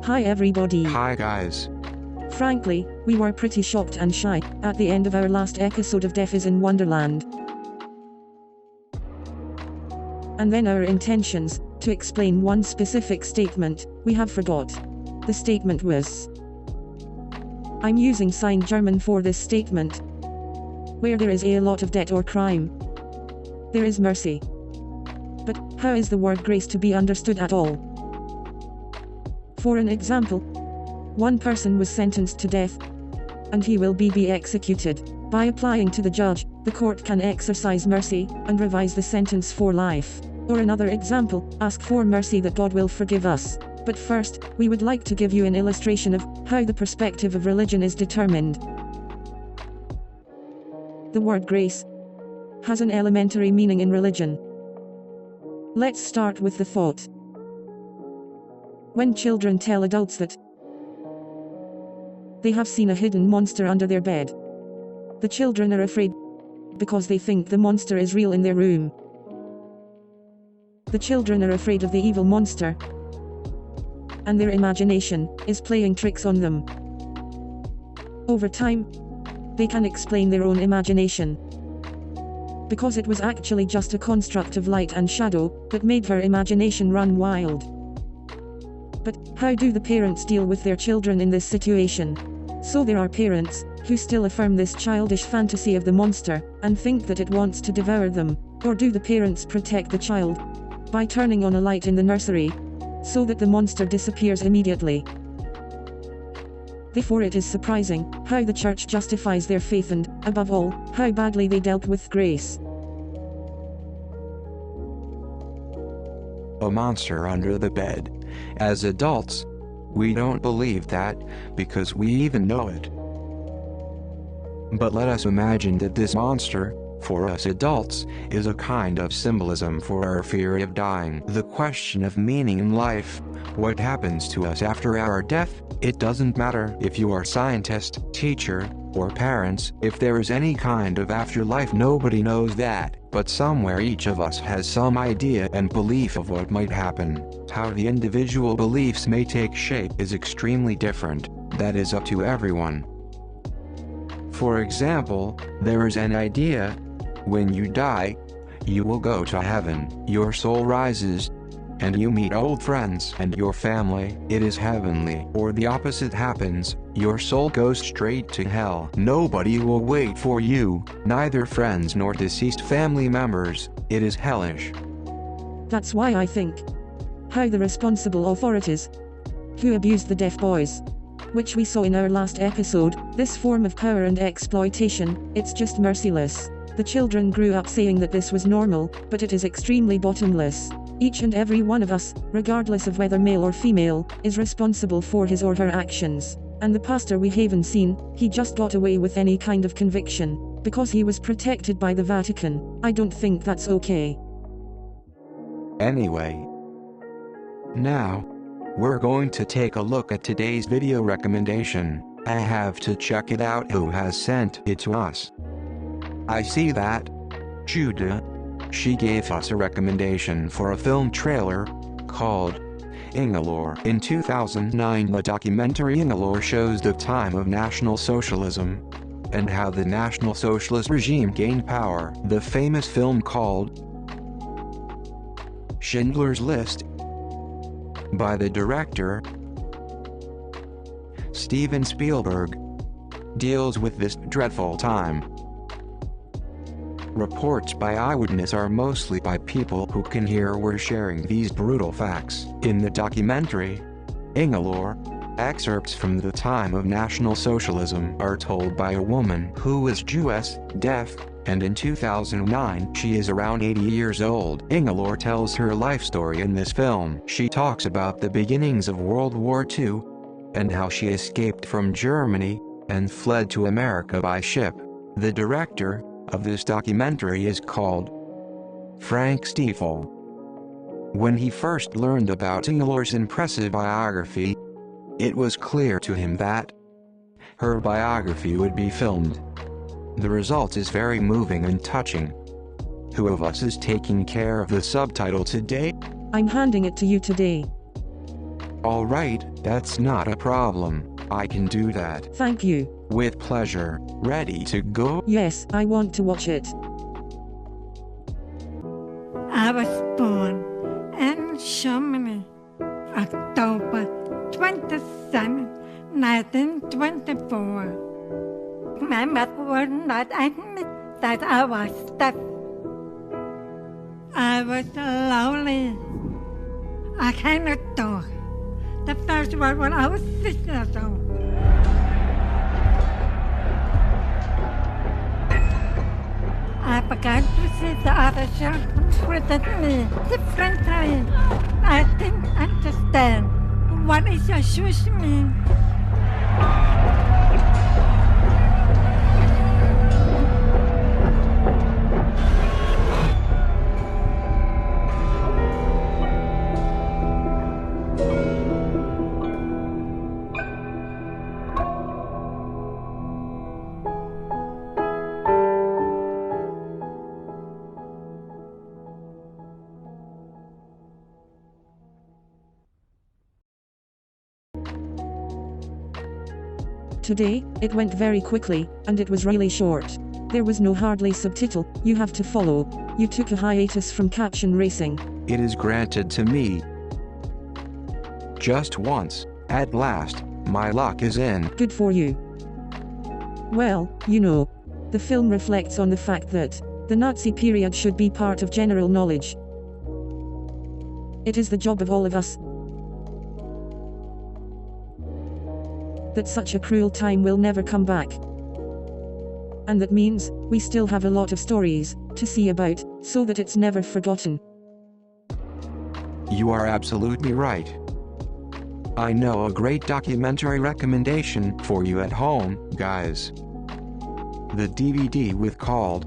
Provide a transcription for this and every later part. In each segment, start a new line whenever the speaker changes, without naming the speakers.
Hi everybody.
Hi guys.
Frankly, we were pretty shocked and shy at the end of our last episode of Deaf is in Wonderland. And then our intentions to explain one specific statement we have forgot. The statement was, I'm using signed German for this statement. Where there is a lot of debt or crime, there is mercy. But how is the word grace to be understood at all? For an example, one person was sentenced to death, and he will be executed. By applying to the judge, the court can exercise mercy and revise the sentence for life. Or another example, ask for mercy that God will forgive us. But first, we would like to give you an illustration of how the perspective of religion is determined. The word grace has an elementary meaning in religion. Let's start with the thought. When children tell adults that they have seen a hidden monster under their bed, the children are afraid because they think the monster is real in their room. The children are afraid of the evil monster, and their imagination is playing tricks on them. Over time, they can explain their own imagination, because it was actually just a construct of light and shadow that made their imagination run wild. But how do the parents deal with their children in this situation? So there are parents who still affirm this childish fantasy of the monster and think that it wants to devour them. Or do the parents protect the child by turning on a light in the nursery so that the monster disappears immediately? Therefore it is surprising how the church justifies their faith and, above all, how badly they dealt with grace.
A monster under the bed. As adults, we don't believe that, because we even know it. But let us imagine that this monster, for us adults, is a kind of symbolism for our fear of dying. The question of meaning in life, what happens to us after our death. It doesn't matter if you are scientist, teacher, or parents. If there is any kind of afterlife, nobody knows that, but somewhere each of us has some idea and belief of what might happen. How the individual beliefs may take shape is extremely different. That is up to everyone. For example, there is an idea, when you die, you will go to heaven. Your soul rises, and you meet old friends and your family. It is heavenly. Or the opposite happens, your soul goes straight to hell. Nobody will wait for you, neither friends nor deceased family members. It is hellish.
That's why I think how the responsible authorities who abused the deaf boys, which we saw in our last episode, this form of power and exploitation, it's just merciless. The children grew up saying that this was normal, but it is extremely bottomless. Each and every one of us, regardless of whether male or female, is responsible for his or her actions. And the pastor we haven't seen, he just got away with any kind of conviction, because he was protected by the Vatican. I don't think that's okay.
Anyway, now, we're going to take a look at today's video recommendation. I have to check it out who has sent it to us. I see that Judah, she gave us a recommendation for a film trailer called Ingelore. In 2009, the documentary Ingelore shows the time of National Socialism and how the National Socialist regime gained power. The famous film called Schindler's List by the director Steven Spielberg deals with this dreadful time. Reports by eyewitness are mostly by people who can hear or sharing these brutal facts. In the documentary Ingelore, excerpts from the time of National Socialism are told by a woman who is Jewish, deaf, and in 2009 she is around 80 years old. Ingelore tells her life story in this film. She talks about the beginnings of World War II, and how she escaped from Germany and fled to America by ship. The director of this documentary is called Frank Stiefel. When he first learned about Ingelore's impressive biography, it was clear to him that her biography would be filmed. The result is very moving and touching. Who of us is taking care of the subtitle today?
I'm handing it to you today.
Alright, that's not a problem. I can do that.
Thank you.
With pleasure. Ready to go?
Yes, I want to watch it.
I was born in Germany, October 27, 1924. My mother would not admit that I was deaf. I was lonely. I cannot talk. The first one when I was 6 years old. I began to see the other children treated me differently. I didn't understand what is your shoes mean.
Today, it went very quickly, and it was really short. There was no hardly subtitle you have to follow. You took a hiatus from caption racing.
It is granted to me. Just once, at last, my luck is in.
Good for you. Well, you know, the film reflects on the fact that the Nazi period should be part of general knowledge. It is the job of all of us that such a cruel time will never come back. And that means, we still have a lot of stories to see about, so that it's never forgotten.
You are absolutely right. I know a great documentary recommendation for you at home, guys. The DVD with called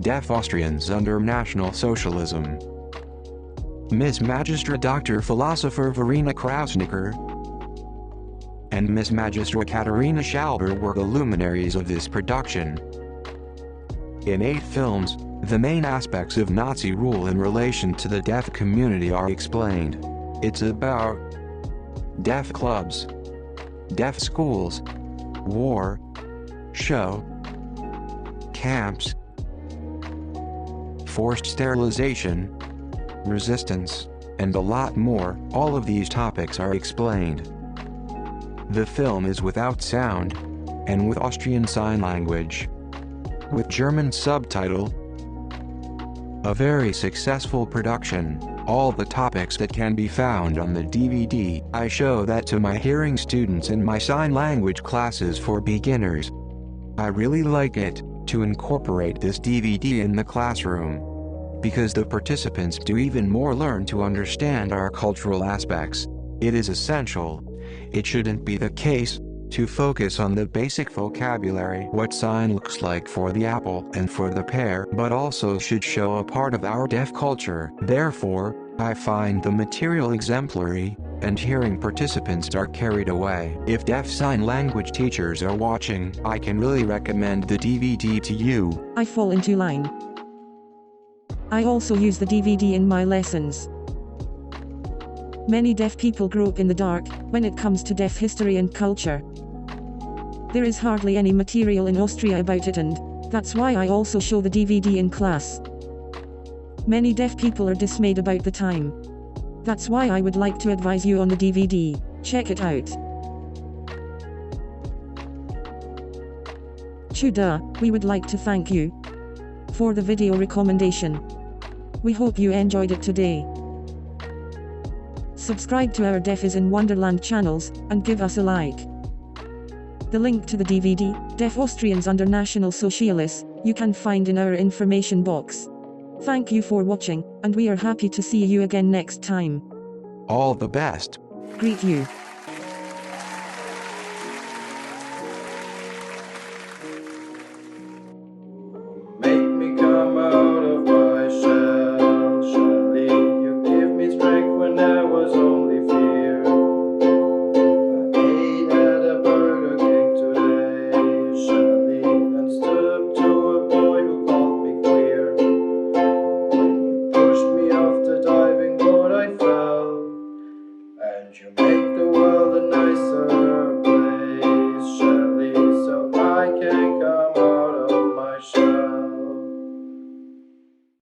Deaf Austrians Under National Socialism. Miss Magistra Dr. Philosopher Verena Krausnicker and Miss Magistra Katerina Schalber were the luminaries of this production. In 8 films, the main aspects of Nazi rule in relation to the deaf community are explained. It's about deaf clubs, deaf schools, war, show, camps, forced sterilization, resistance, and a lot more. All of these topics are explained. The film is without sound, and with Austrian Sign Language, with German subtitle. A very successful production. All the topics that can be found on the DVD. I show that to my hearing students in my sign language classes for beginners. I really like it, to incorporate this DVD in the classroom, because the participants do even more learn to understand our cultural aspects. It is essential. It shouldn't be the case to focus on the basic vocabulary, what sign looks like for the apple and for the pear, but also should show a part of our deaf culture. Therefore, I find the material exemplary, and hearing participants are carried away. If deaf sign language teachers are watching, I can really recommend the DVD to you.
I fall into line. I also use the DVD in my lessons. Many deaf people grow up in the dark when it comes to deaf history and culture. There is hardly any material in Austria about it, and that's why I also show the DVD in class. Many deaf people are dismayed about the time. That's why I would like to advise you on the DVD. Check it out. Chuda, we would like to thank you for the video recommendation. We hope you enjoyed it today. Subscribe to our Deaf is in Wonderland channels, and give us a like. The link to the DVD, Deaf Austrians Under National Socialism, you can find in our information box. Thank you for watching, and we are happy to see you again next time.
All the best.
Greet you.